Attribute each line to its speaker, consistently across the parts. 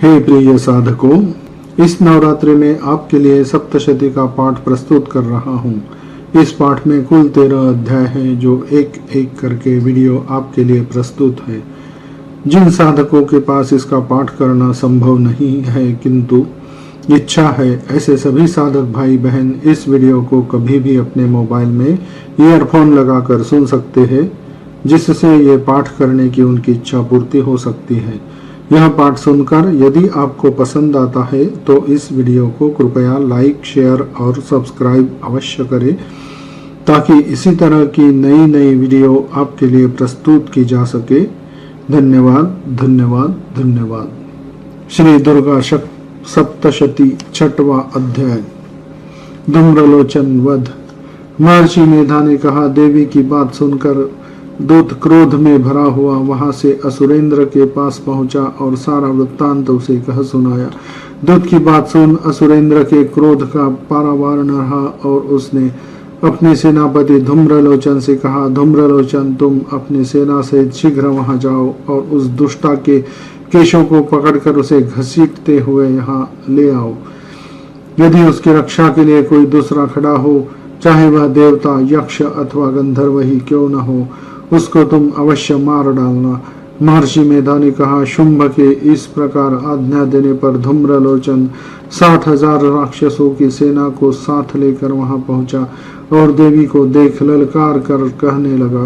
Speaker 1: हे प्रिय साधकों, इस नवरात्रि में आपके लिए सप्तशती का पाठ प्रस्तुत कर रहा हूँ। इस पाठ में कुल 13 अध्याय हैं जो एक एक करके वीडियो आपके लिए प्रस्तुत है। जिन साधकों के पास इसका पाठ करना संभव नहीं है किंतु इच्छा है, ऐसे सभी साधक भाई बहन इस वीडियो को कभी भी अपने मोबाइल में ईयरफोन लगाकर सुन सकते हैं, जिससे ये पाठ करने की उनकी इच्छा पूर्ति हो सकती है। यह पाठ सुनकर यदि आपको पसंद आता है तो इस वीडियो को कृपया लाइक, शेयर और सब्सक्राइब अवश्य करें, ताकि इसी तरह की नई नई वीडियो आपके लिए प्रस्तुत की जा सके। धन्यवाद धन्यवाद धन्यवाद। श्री दुर्गा सप्तशती छठवां अध्याय। धूम्रलोचन वध। महर्षि मेधा ने कहा, देवी की बात सुनकर दूत क्रोध में भरा हुआ वहां से असुरेंद्र के पास पहुंचा और सारा वृत्तांत उसे कह सुनाया। दूत की बात सुन असुरेंद्र के क्रोध का पारावार न रहा और उसने अपने सेनापति धूम्रलोचन से कहा, धूम्रलोचन, तुम अपनी सेना सहित शीघ्र वहां जाओ और उस दुष्टा के केशों को पकड़कर उसे घसीटते हुए यहाँ ले आओ। यदि उसकी रक्षा के लिए कोई दूसरा खड़ा हो, चाहे वह देवता, यक्ष अथवा गंधर्व ही क्यों न हो, उसको तुम अवश्य मार डालना। महर्षि मेधा ने कहा, शुंभ के इस प्रकार आज्ञा देने पर धूम्रलोचन 60,000 राक्षसों की सेना को साथ लेकर वहां पहुंचा और देवी को देख ललकार कर कहने लगा,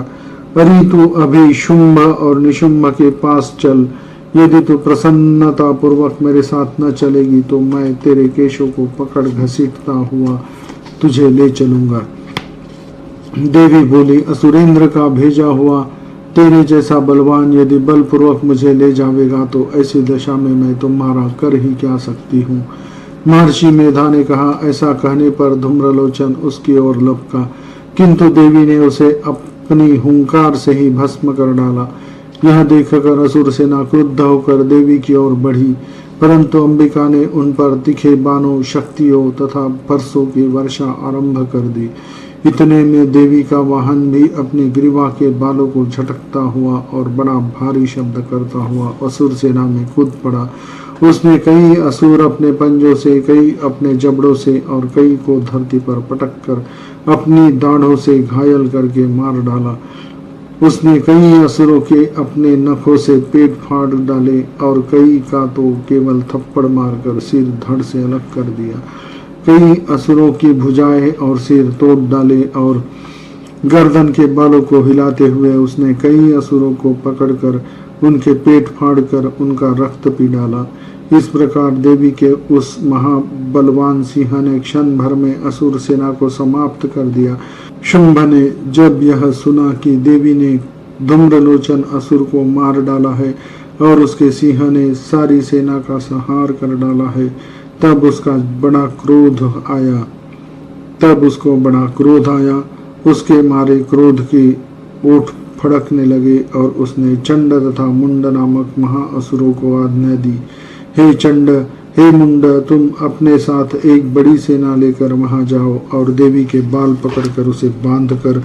Speaker 1: अरे तू अभी शुंभ और निशुंभ के पास चल। यदि तू प्रसन्नता पूर्वक मेरे साथ न चलेगी तो मैं तेरे केशों को पकड़ घसीटता हुआ तुझे ले चलूंगा। देवी बोली, असुरेंद्र का भेजा हुआ तेरे जैसा बलवान यदि बलपूर्वक मुझे ले जावेगा तो ऐसी दशा में मैं तुम्हारा कर ही क्या सकती हूँ। महर्षि मेधा ने कहा। ऐसा कहने पर धूम्रलोचन उसकी ओर लपका, किंतु देवी ने उसे अपनी हुंकार से ही भस्म कर डाला। यह देखकर असुर सेना क्रुद्ध होकर देवी की ओर बढ़ी, परंतु अंबिका ने उन पर तीखे बाणों, शक्तियों तथा परसों की वर्षा आरंभ कर दी। इतने में देवी का वाहन भी अपनी ग्रीवा के बालों को झटकता हुआ और बड़ा भारी शब्द करता हुआ असुर सेना में कूद पड़ा। उसने कई असुर अपने पंजों से, कई अपने जबड़ों से और कई को धरती पर पटक कर अपनी दाढ़ों से घायल करके मार डाला। उसने कई असुरों के अपने नखों से पेट फाड़ डाले और कई का तो केवल थप्पड़ मारकर सिर धड़ से अलग कर दिया। कई असुरों की भुजाएं और सिर तोड़ डाले और गर्दन के बालों को हिलाते हुए उसने कई असुरों को पकड़कर उनके पेट फाड़कर उनका रक्त पी डाला। इस प्रकार देवी के उस महाबलवान सिंह ने क्षण भर में असुर सेना को समाप्त कर दिया। शुंभ ने जब यह सुना कि देवी ने धूम्रलोचन असुर को मार डाला है और उसके सिंह ने सारी सेना का संहार कर डाला है, तब उसको बड़ा क्रोध आया। उसके मारे क्रोध की ओठ फड़कने लगे और उसने चंड तथा मुंड नामक महाअसुरों को आज्ञा दी, हे चंड, हे मुंड, तुम अपने साथ एक बड़ी सेना लेकर वहां जाओ और देवी के बाल पकड़कर उसे बांधकर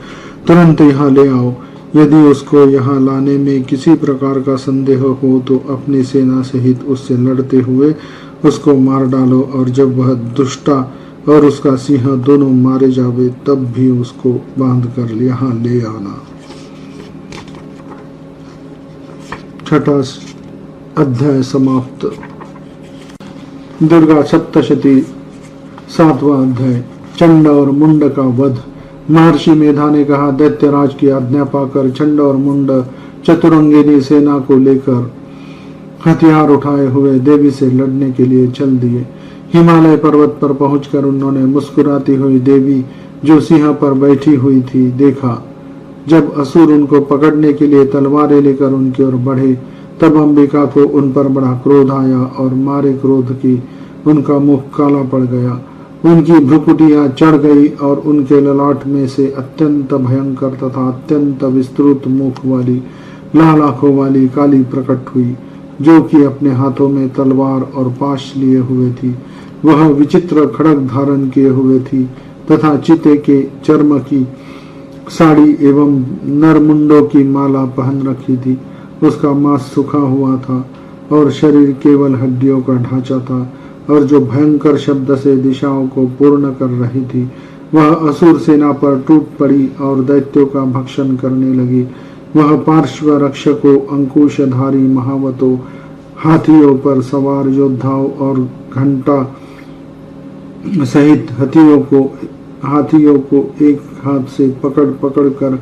Speaker 1: तुरंत यहाँ ले आओ। यदि उसको यहाँ लाने में किसी प्रकार का संदेह हो तो अपनी सेना सहित उससे लड़ते हुए उसको मार डालो और जब वह दुष्टा और उसका सिंह दोनों मारे जावे तब भी उसको बांध कर यहाँ ले आना। छठा अध्याय समाप्त। दुर्गा सप्तशती सातवां अध्याय। चंड और मुंड का वध। महर्षि मेधा ने कहा, दैत्यराज की आज्ञा पाकर चंड और मुंड चतुरंगिनी सेना को लेकर हथियार उठाए हुए देवी से लड़ने के लिए चल दिए। हिमालय पर्वत पर पहुंचकर उन्होंने मुस्कुराती हुई देवी जो सिंह पर बैठी हुई थी देखा। जब असुर उनको पकड़ने के लिए तलवारें लेकर उनकी ओर बढ़े तब अंबिका को उन पर बड़ा क्रोध आया और मारे क्रोध की उनका मुख काला पड़ गया। उनकी भ्रुकुटियां चढ़ गई और उनके ललाट में से अत्यंत भयंकर तथा अत्यंत विस्तृत मुख वाली लाल आंखों वाली काली प्रकट हुई, जो कि अपने हाथों में तलवार और पाश लिए हुए थी। वह विचित्र खड़ग धारण किए हुए थी तथा चीते के चर्म की साड़ी एवं नरमुंडों की माला पहन रखी थी। उसका मांस सूखा हुआ था और शरीर केवल हड्डियों का ढांचा था, और जो भयंकर शब्द से दिशाओं को पूर्ण कर रही थी वह असुर सेना पर टूट पड़ी और दैत्यों का भक्षण करने लगी। वह पार्श्व रक्षकों, अंकुशधारी महावतों, हाथियों पर सवार योद्धाओं और घंटा सहित हाथियों को एक हाथ से पकड़ पकड़ कर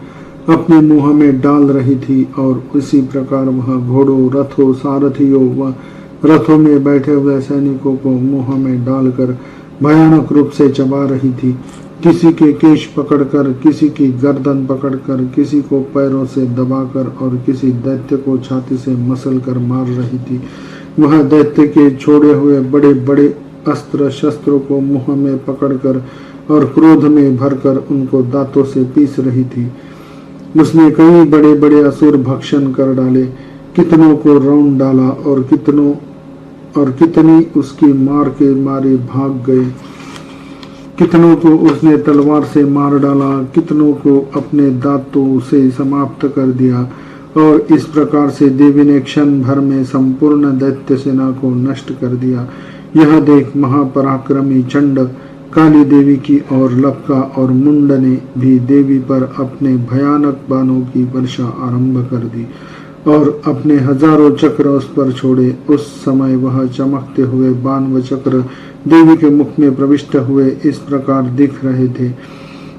Speaker 1: अपने मुंह में डाल रही थी, और इसी प्रकार वह घोड़ों, रथों, सारथियों व रथों में बैठे हुए सैनिकों को मुंह में डालकर भयानक रूप से चबा रही थी। किसी के केश पकड़कर, किसी की गर्दन पकड़कर, किसी को पैरों से दबाकर और किसी दैत्य को छाती से मसल कर मार रही थी। वह दैत्य के छोड़े हुए बड़े बड़े अस्त्र शस्त्रों को मुंह में पकड़कर और क्रोध में भरकर उनको दांतों से पीस रही थी। उसने कई बड़े बड़े असुर भक्षण कर डाले, कितनों को रौंद डाला और कितनी उसकी मार के मारे भाग गए। कितनों को उसने तलवार से मार डाला, कितनों को अपने दांतों से समाप्त कर दिया, और इस प्रकार से देवी ने क्षण भर में संपूर्ण दैत्य सेना को नष्ट कर दिया। यह देख महापराक्रमी चंड काली देवी की और लपका और मुंड ने भी देवी पर अपने भयानक बाणों की वर्षा आरंभ कर दी और अपने हजारों चक्र उस पर छोड़े। उस समय वह चमकते हुए बाण व चक्र देवी के मुख में प्रविष्ट हुए इस प्रकार दिख रहे थे,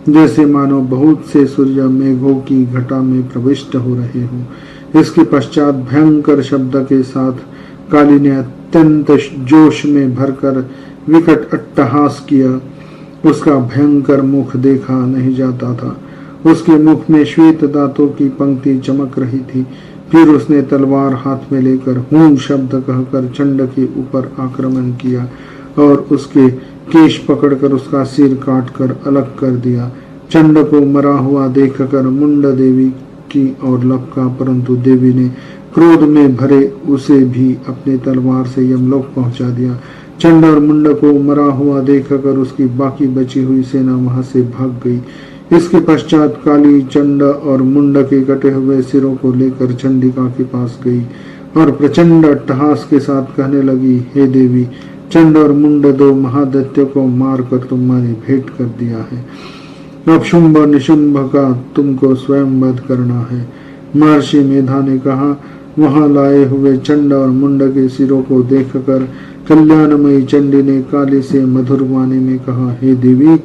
Speaker 1: जैसे मानो बहुत से सूर्य मेघों की घटा में प्रविष्ट हो रहे हों। इसके पश्चात भयंकर शब्द के साथ काली ने अत्यंत जोश में भरकर विकट अट्टहास किया। उसका भयंकर मुख देखा नहीं जाता था। उसके मुख में श्वेत दांतों की पंक्ति चमक रही थी। फिर उसने तलवार हाथ में लेकर हूं शब्द कहकर चंड के ऊपर आक्रमण किया और उसके केश पकड़कर उसका सिर काटकर अलग कर दिया। चंड को मरा हुआ देखकर मुंड देवी की और लपका, परंतु देवी ने क्रोध में भरे उसे भी अपनी तलवार से यमलोक पहुंचा दिया। चंड और मुंड को मरा हुआ देखकर उसकी बाकी बची हुई सेना वहां से भाग गई। इसके पश्चात काली चंड और मुंड के कटे हुए सिरों को लेकर चंडिका के पास गई और प्रचंड अट्टहास के साथ कहने लगी, हे देवी, चंड और मुंड दो महादैत्यों को मारकर तुम्हारी भेंट कर दिया है। अब शुंभ निशुंभ का तुमको स्वयं वध करना है। महर्षि मेधा ने कहा, वहां लाए हुए चंड और मुंड के सिरों को देखकर कल्याणमयी चंडी ने काली से मधुर वाणी में कहा, हे देवी,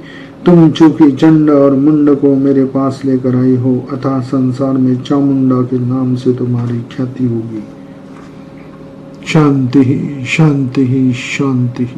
Speaker 1: तुम चूंकि चंड और मुंड को मेरे पास लेकर आई हो, अतः संसार में चामुंडा के नाम से तुम्हारी ख्याति होगी। शांति शांति शांति।